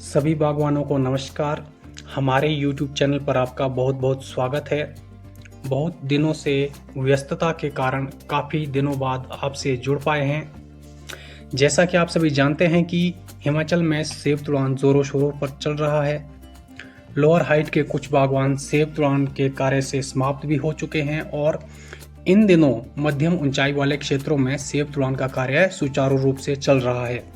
सभी बागवानों को नमस्कार। हमारे YouTube चैनल पर आपका बहुत बहुत स्वागत है। बहुत दिनों से व्यस्तता के कारण काफ़ी दिनों बाद आपसे जुड़ पाए हैं। जैसा कि आप सभी जानते हैं कि हिमाचल में सेब तुड़ान ज़ोरों शोरों पर चल रहा है। लोअर हाइट के कुछ बागवान सेब तुड़ान के कार्य से समाप्त भी हो चुके हैं और इन दिनों मध्यम ऊंचाई वाले क्षेत्रों में सेब तुड़ान का कार्य सुचारू रूप से चल रहा है।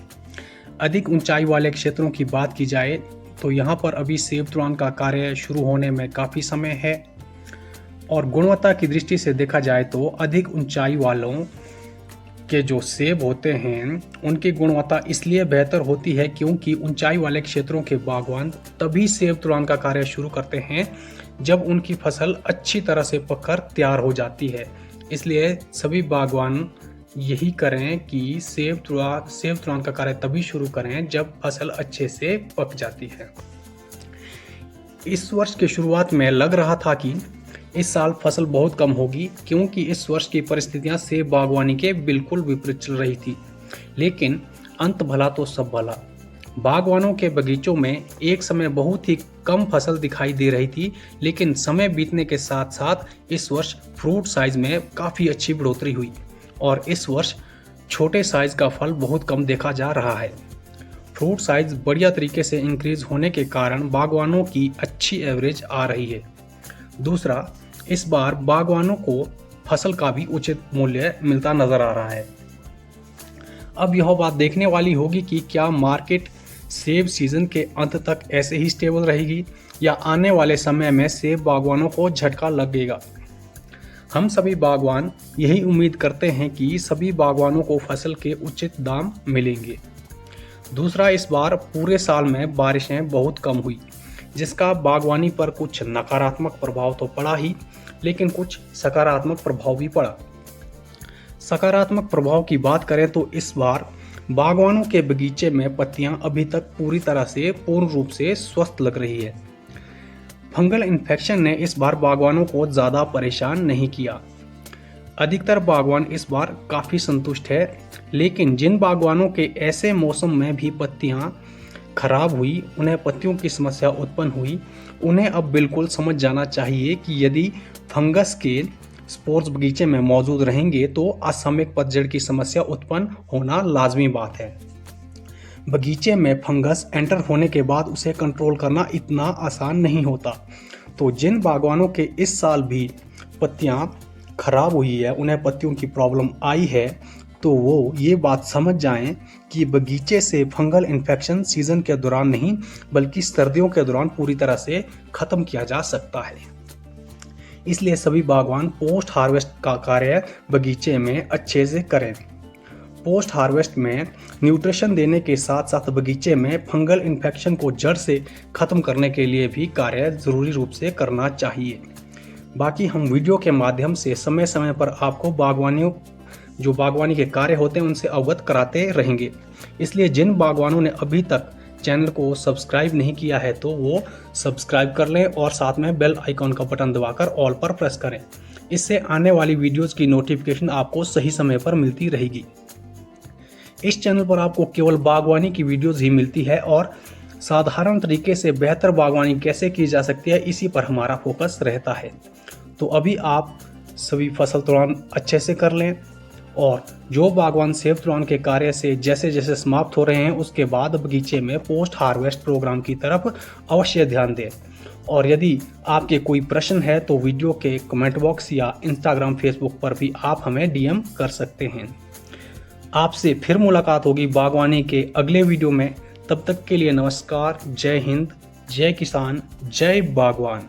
अधिक ऊंचाई वाले क्षेत्रों की बात की जाए तो यहाँ पर अभी सेब तुड़ान का कार्य शुरू होने में काफ़ी समय है और गुणवत्ता की दृष्टि से देखा जाए तो अधिक ऊंचाई वालों के जो सेब होते हैं उनकी गुणवत्ता इसलिए बेहतर होती है क्योंकि ऊंचाई वाले क्षेत्रों के बागवान तभी सेब तुड़ान का कार्य शुरू करते हैं जब उनकी फसल अच्छी तरह से पककर तैयार हो जाती है। इसलिए सभी बागवान यही करें कि सेब तुड़ान का कार्य तभी शुरू करें जब फसल अच्छे से पक जाती है। इस वर्ष की शुरुआत में लग रहा था कि इस साल फसल बहुत कम होगी क्योंकि इस वर्ष की परिस्थितियां सेब बागवानी के बिल्कुल विपरीत चल रही थी, लेकिन अंत भला तो सब भला। बागवानों के बगीचों में एक समय बहुत ही कम फसल दिखाई दे रही थी, लेकिन समय बीतने के साथ साथ इस वर्ष फ्रूट साइज में काफ़ी अच्छी बढ़ोतरी हुई और इस वर्ष छोटे साइज का फल बहुत कम देखा जा रहा है। फ्रूट साइज बढ़िया तरीके से इंक्रीज होने के कारण बागवानों की अच्छी एवरेज आ रही है। दूसरा, इस बार बागवानों को फसल का भी उचित मूल्य मिलता नजर आ रहा है। अब यह बात देखने वाली होगी कि क्या मार्केट सेब सीजन के अंत तक ऐसे ही स्टेबल रहेगी या आने वाले समय में सेब बागवानों को झटका लगेगा। हम सभी बागवान यही उम्मीद करते हैं कि सभी बागवानों को फसल के उचित दाम मिलेंगे। दूसरा, इस बार पूरे साल में बारिशें बहुत कम हुई, जिसका बागवानी पर कुछ नकारात्मक प्रभाव तो पड़ा ही, लेकिन कुछ सकारात्मक प्रभाव भी पड़ा। सकारात्मक प्रभाव की बात करें तो इस बार बागवानों के बगीचे में पत्तियां अभी तक पूरी तरह से पूर्ण रूप से स्वस्थ लग रही है। फंगल इन्फेक्शन ने इस बार बागवानों को ज़्यादा परेशान नहीं किया। अधिकतर बागवान इस बार काफ़ी संतुष्ट है, लेकिन जिन बागवानों के ऐसे मौसम में भी पत्तियां खराब हुई, उन्हें पत्तियों की समस्या उत्पन्न हुई, उन्हें अब बिल्कुल समझ जाना चाहिए कि यदि फंगस के स्पोर्स बगीचे में मौजूद रहेंगे तो असामयिक पतझड़ की समस्या उत्पन्न होना लाजमी बात है। बगीचे में फंगस एंटर होने के बाद उसे कंट्रोल करना इतना आसान नहीं होता। तो जिन बागवानों के इस साल भी पत्तियां खराब हुई है, उन्हें पत्तियों की प्रॉब्लम आई है, तो वो ये बात समझ जाएं कि बगीचे से फंगल इन्फेक्शन सीजन के दौरान नहीं बल्कि सर्दियों के दौरान पूरी तरह से ख़त्म किया जा सकता है। इसलिए सभी बागवान पोस्ट हार्वेस्ट का कार्य बगीचे में अच्छे से करें। पोस्ट हार्वेस्ट में न्यूट्रिशन देने के साथ साथ बगीचे में फंगल इन्फेक्शन को जड़ से ख़त्म करने के लिए भी कार्य ज़रूरी रूप से करना चाहिए। बाकी हम वीडियो के माध्यम से समय समय पर आपको बागवानी के कार्य होते हैं उनसे अवगत कराते रहेंगे। इसलिए जिन बागवानों ने अभी तक चैनल को सब्सक्राइब नहीं किया है तो वो सब्सक्राइब कर लें और साथ में बेल आइकॉन का बटन दबाकर ऑल पर प्रेस करें। इससे आने वाली वीडियोज़ की नोटिफिकेशन आपको सही समय पर मिलती रहेगी। इस चैनल पर आपको केवल बागवानी की वीडियोज़ ही मिलती है और साधारण तरीके से बेहतर बागवानी कैसे की जा सकती है इसी पर हमारा फोकस रहता है। तो अभी आप सभी फसल तुड़ान अच्छे से कर लें और जो बागवान सेब तुड़ान के कार्य से जैसे जैसे समाप्त हो रहे हैं उसके बाद बगीचे में पोस्ट हार्वेस्ट प्रोग्राम की तरफ अवश्य ध्यान दें। और यदि आपके कोई प्रश्न है तो वीडियो के कमेंट बॉक्स या इंस्टाग्राम फेसबुक पर भी आप हमें डीएम कर सकते हैं। आपसे फिर मुलाकात होगी बागवानी के अगले वीडियो में। तब तक के लिए नमस्कार। जय हिंद, जय किसान, जय बागवान।